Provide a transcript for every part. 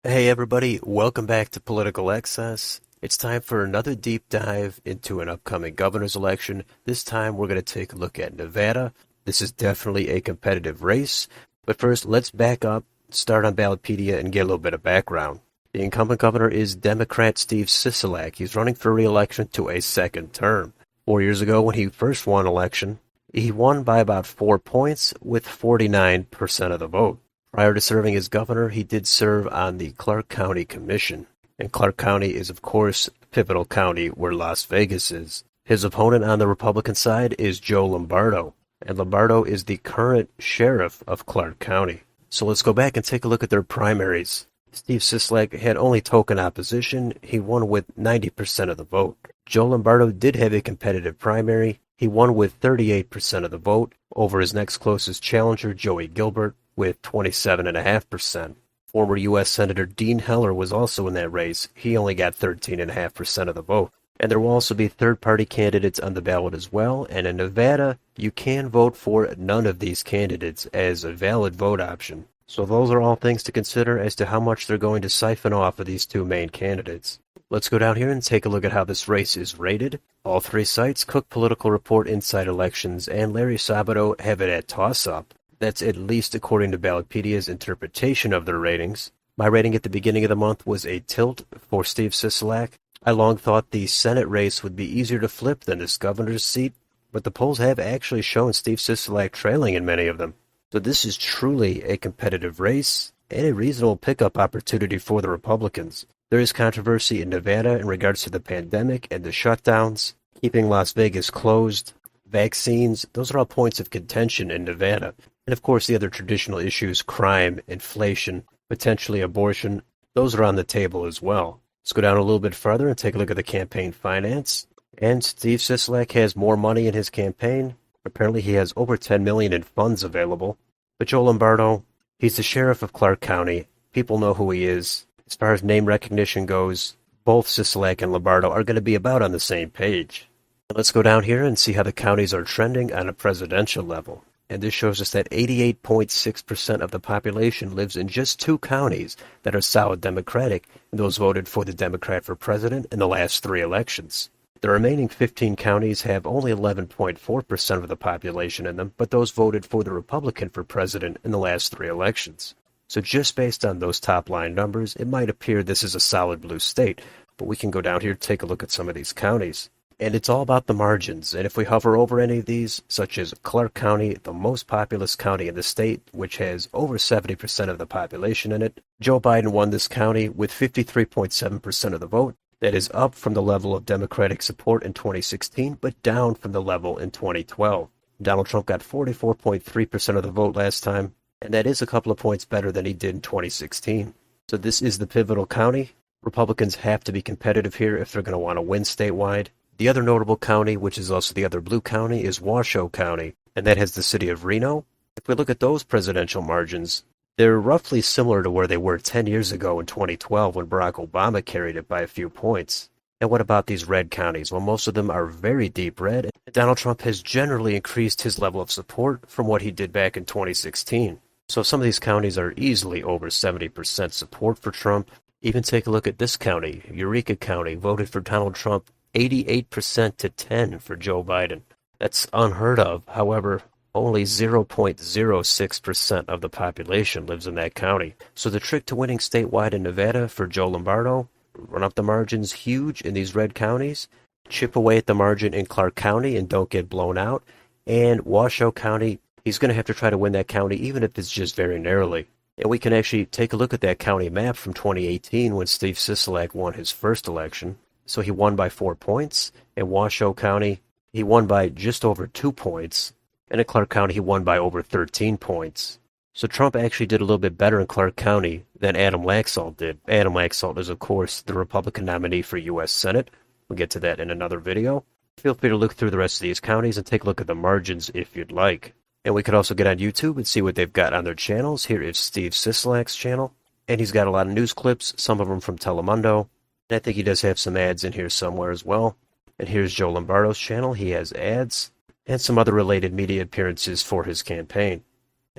Hey everybody, welcome back to Political Excess. It's time for another deep dive into an upcoming governor's election. This time we're going to take a look at Nevada. This is definitely a competitive race, but first let's back up, start on Ballotpedia, and get a little bit of background. The incumbent governor is Democrat Steve Sisolak. He's running for re-election to a second term. 4 years ago, when he first won election, he won by about 4 points with 49% of the vote. Prior to serving as governor, he did serve on the Clark County Commission. And Clark County is, of course, a pivotal county where Las Vegas is. His opponent on the Republican side is Joe Lombardo. And Lombardo is the current sheriff of Clark County. So let's go back and take a look at their primaries. Steve Sisolak had only token opposition. He won with 90% of the vote. Joe Lombardo did have a competitive primary. He won with 38% of the vote over his next closest challenger, Joey Gilbert, with 27.5%. Former U.S. Senator Dean Heller was also in that race. He only got 13.5% of the vote. And there will also be third-party candidates on the ballot as well. And in Nevada, you can vote for none of these candidates as a valid vote option. So those are all things to consider as to how much they're going to siphon off of these two main candidates. Let's go down here and take a look at how this race is rated. All three sites, Cook Political Report, Inside Elections, and Larry Sabato, have it at toss-up. That's at least according to Ballotpedia's interpretation of their ratings. My rating at the beginning of the month was a tilt for Steve Sisolak. I long thought the Senate race would be easier to flip than this governor's seat, but the polls have actually shown Steve Sisolak trailing in many of them. So this is truly a competitive race and a reasonable pickup opportunity for the Republicans. There is controversy in Nevada in regards to the pandemic and the shutdowns, keeping Las Vegas closed, vaccines. Those are all points of contention in Nevada. And of course, the other traditional issues, crime, inflation, potentially abortion, those are on the table as well. Let's go down a little bit further and take a look at the campaign finance. And Steve Sisolak has more money in his campaign. Apparently he has over $10 million in funds available. But Joe Lombardo, he's the sheriff of Clark County. People know who he is. As far as name recognition goes, both Sisolak and Lombardo are going to be about on the same page. Let's go down here and see how the counties are trending on a presidential level. And this shows us that 88.6% of the population lives in just two counties that are solid Democratic, and those voted for the Democrat for president in the last three elections. The remaining 15 counties have only 11.4% of the population in them, but those voted for the Republican for president in the last three elections. So just based on those top-line numbers, it might appear this is a solid blue state, but we can go down here and take a look at some of these counties. And it's all about the margins, and if we hover over any of these, such as Clark County, the most populous county in the state, which has over 70% of the population in it, Joe Biden won this county with 53.7% of the vote. That is up from the level of Democratic support in 2016, but down from the level in 2012. Donald Trump got 44.3% of the vote last time, and that is a couple of points better than he did in 2016. So this is the pivotal county. Republicans have to be competitive here if they're going to want to win statewide. The other notable county, which is also the other blue county, is Washoe County, and that has the city of Reno. If we look at those presidential margins, they're roughly similar to where they were 10 years ago in 2012 when Barack Obama carried it by a few points. And what about these red counties? Well, most of them are very deep red, and Donald Trump has generally increased his level of support from what he did back in 2016. So some of these counties are easily over 70% support for Trump. Even take a look at this county, Eureka County, voted for Donald Trump 88% to 10 for Joe Biden. That's unheard of. However, only 0.06% of the population lives in that county. So the trick to winning statewide in Nevada for Joe Lombardo, run up the margins huge in these red counties, chip away at the margin in Clark County and don't get blown out, and Washoe County, he's going to have to try to win that county even if it's just very narrowly. And we can actually take a look at that county map from 2018 when Steve Sisolak won his first election. So he won by 4 points. In Washoe County, he won by just over 2 points. And in Clark County, he won by over 13 points. So Trump actually did a little bit better in Clark County than Adam Laxalt did. Adam Laxalt is, of course, the Republican nominee for U.S. Senate. We'll get to that in another video. Feel free to look through the rest of these counties and take a look at the margins if you'd like. And we could also get on YouTube and see what they've got on their channels. Here is Steve Sisolak's channel. And he's got a lot of news clips, some of them from Telemundo. And I think he does have some ads in here somewhere as well. And here's Joe Lombardo's channel. He has ads and some other related media appearances for his campaign.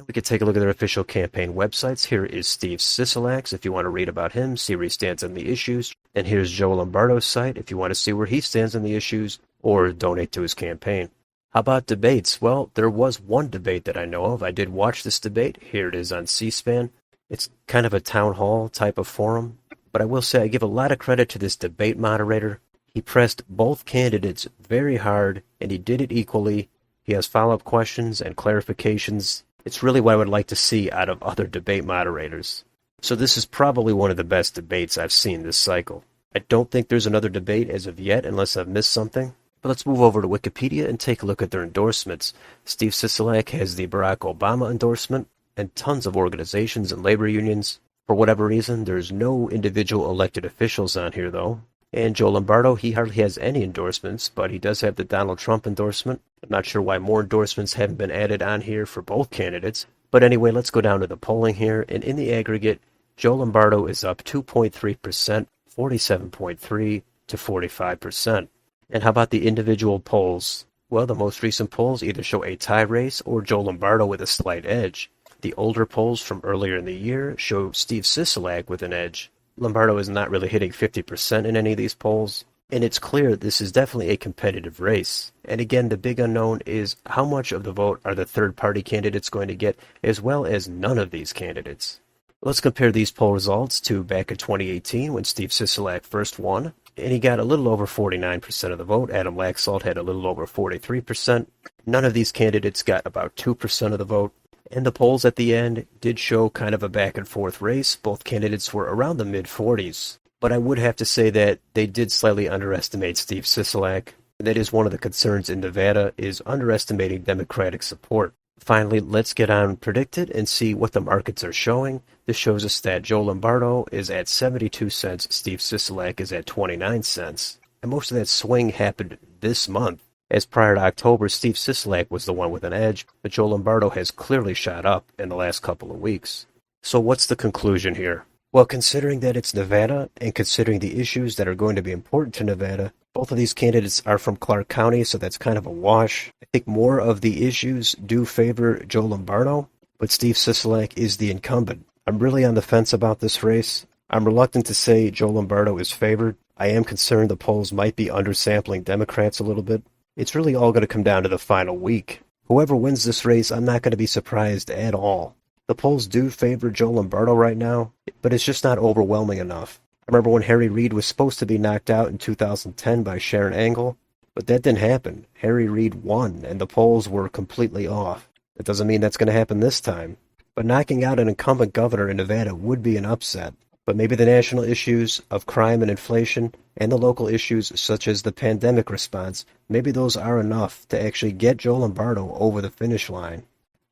We could take a look at their official campaign websites. Here is Steve Sisolak's if you want to read about him, see where he stands on the issues. And here's Joe Lombardo's site if you want to see where he stands on the issues or donate to his campaign. How about debates? Well, there was one debate that I know of. I did watch this debate. Here it is on C-SPAN. It's kind of a town hall type of forum. But I will say I give a lot of credit to this debate moderator. He pressed both candidates very hard, and he did it equally. He has follow-up questions and clarifications. It's really what I would like to see out of other debate moderators. So this is probably one of the best debates I've seen this cycle. I don't think there's another debate as of yet, unless I've missed something. But let's move over to Wikipedia and take a look at their endorsements. Steve Sisolak has the Barack Obama endorsement, and tons of organizations and labor unions. For whatever reason, there's no individual elected officials on here, though. And Joe Lombardo, he hardly has any endorsements, but he does have the Donald Trump endorsement. I'm not sure why more endorsements haven't been added on here for both candidates. But anyway, let's go down to the polling here. And in the aggregate, Joe Lombardo is up 2.3%, 47.3% to 45%. And how about the individual polls? Well, the most recent polls either show a tie race or Joe Lombardo with a slight edge. The older polls from earlier in the year show Steve Sisolak with an edge. Lombardo is not really hitting 50% in any of these polls, and it's clear this is definitely a competitive race. And again, the big unknown is how much of the vote are the third-party candidates going to get, as well as none of these candidates. Let's compare these poll results to back in 2018 when Steve Sisolak first won, and he got a little over 49% of the vote. Adam Laxalt had a little over 43%. None of these candidates got about 2% of the vote. And the polls at the end did show kind of a back-and-forth race. Both candidates were around the mid-40s. But I would have to say that they did slightly underestimate Steve Sisolak. That is one of the concerns in Nevada, is underestimating Democratic support. Finally, let's get on predicted and see what the markets are showing. This shows us that Joe Lombardo is at 72 cents, Steve Sisolak is at 29 cents. And most of that swing happened this month. As prior to October, Steve Sisolak was the one with an edge, but Joe Lombardo has clearly shot up in the last couple of weeks. So what's the conclusion here? Well, considering that it's Nevada, and considering the issues that are going to be important to Nevada, both of these candidates are from Clark County, so that's kind of a wash. I think more of the issues do favor Joe Lombardo, but Steve Sisolak is the incumbent. I'm really on the fence about this race. I'm reluctant to say Joe Lombardo is favored. I am concerned the polls might be undersampling Democrats a little bit. It's really all going to come down to the final week. Whoever wins this race, I'm not going to be surprised at all. The polls do favor Joe Lombardo right now, but it's just not overwhelming enough. I remember when Harry Reid was supposed to be knocked out in 2010 by Sharon Angle, but that didn't happen. Harry Reid won, and the polls were completely off. That doesn't mean that's going to happen this time. But knocking out an incumbent governor in Nevada would be an upset. But maybe the national issues of crime and inflation and the local issues such as the pandemic response, maybe those are enough to actually get Joe Lombardo over the finish line.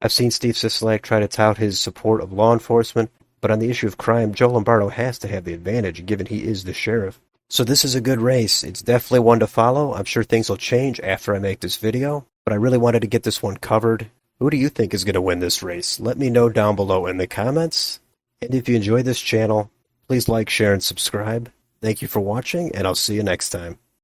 I've seen Steve Sisolak try to tout his support of law enforcement, but on the issue of crime, Joe Lombardo has to have the advantage given he is the sheriff. So this is a good race. It's definitely one to follow. I'm sure things will change after I make this video, but I really wanted to get this one covered. Who do you think is going to win this race? Let me know down below in the comments. And if you enjoy this channel, please like, share, and subscribe. Thank you for watching, and I'll see you next time.